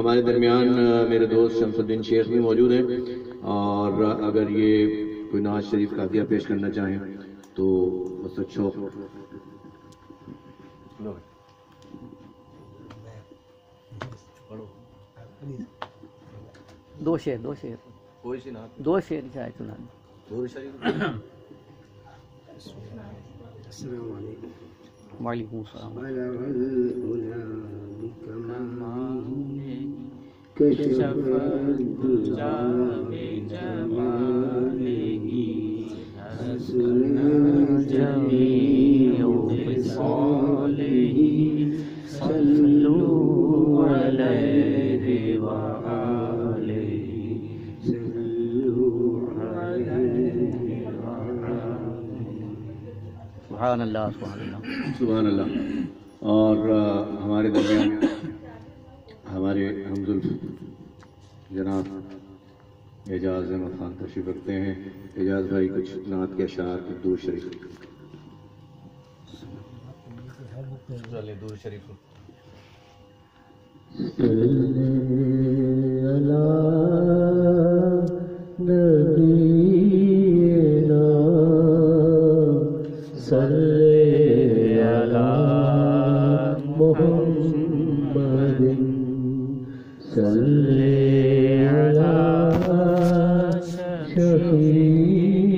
ہمارے درمیان میرے دوست شمس الدین شیخ بھی موجود ہیں، اور اگر یہ کوئی نعت شریف کا عطیہ پیش کرنا چاہیں تو بس اچھا دو شعر دو شعر شاید سنا السلام علیکم. وعلیکم السلام. كشف الدجى بجماله حسن جميع خصاله صلوا عليه وآله صلوا عليه وآله. سبحان اللہ سبحان اللہ سبحان اللہ. اور ہمارے درمیان ہمارے ہمزلف جناب اعجاز احمد خان تشریف رکھتے ہیں. اعجاز بھائی کچھ نعت کے اشعار کی درود شریف. درود شریف. صلی علی محمد صلی علی شفیعنا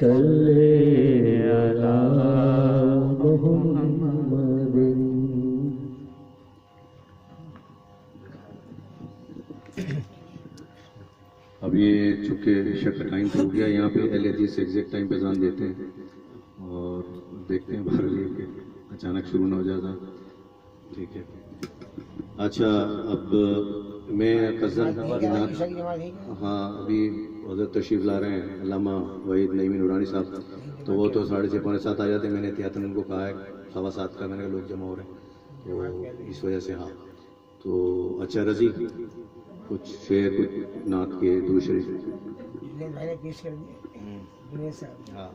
صلی علی محمد. اب یہ چونکہ عشاء کا ٹائم ہو گیا، یہاں پہ اہل حدیث سے ایگزیکٹ ٹائم پہ اذان دیتے ہیں اور دیکھتے ہیں باہر لے کے اچانک شروع نہ ہو جاتا. ٹھیک ہے. اچھا اب میں قصداً ہاں ابھی حضرت تشریف لا رہے ہیں علامہ وحید نعیمی نورانی صاحب، تو وہ تو 6:30 پونے 7 آ جاتے ہیں. میں نے احتیاطاً ان کو کہا ہے 7:15 کا، میں نے کہا لوگ جمع ہو رہے ہیں تو اس وجہ سے. ہاں تو اچھا رضی کچھ شعر کچھ نعت کے درود شریف. ہاں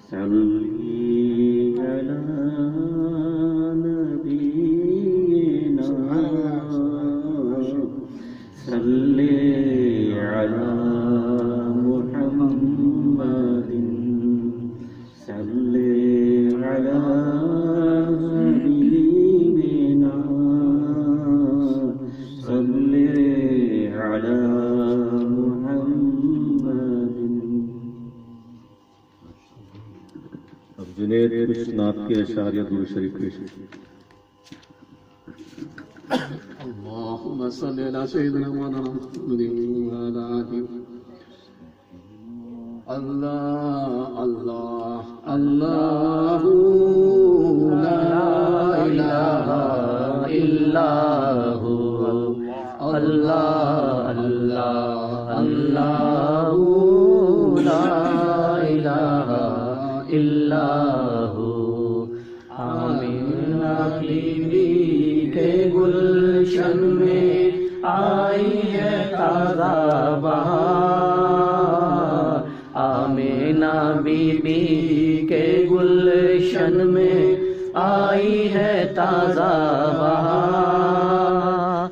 صلی علی نبینا صلی علی محمد صلی علی حبیبنا صلی علی جنید کچھ نعت کے اشعار یا درود شریف پیش. اللهم صل على سيدنا مولانا محمد وعلى آله. الله الله الله لا إله إلا هو. الله الله الله لا إله إلا هو. آمینہ بیوی کے گلشن میں آئی ہے تازہ بہار. آمینہ بیوی کے گلشن میں آئی ہے تازہ بہار.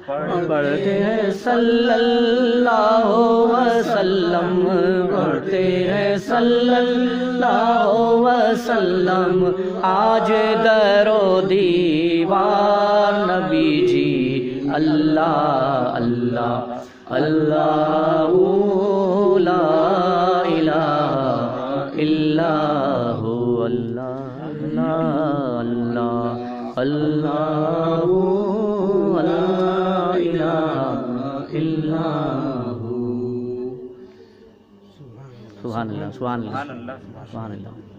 پڑھتے ہیں صلی اللہ وسلم، پڑھتے ہیں صلی اللہ وسلم. آج در و دیوار نبی جی اللہ اللہ اللہ لا الہ الا ہو. اللہ اللہ اللہ لا الہ الا ہو. سبحان اللہ سبحان اللہ سبحان اللہ.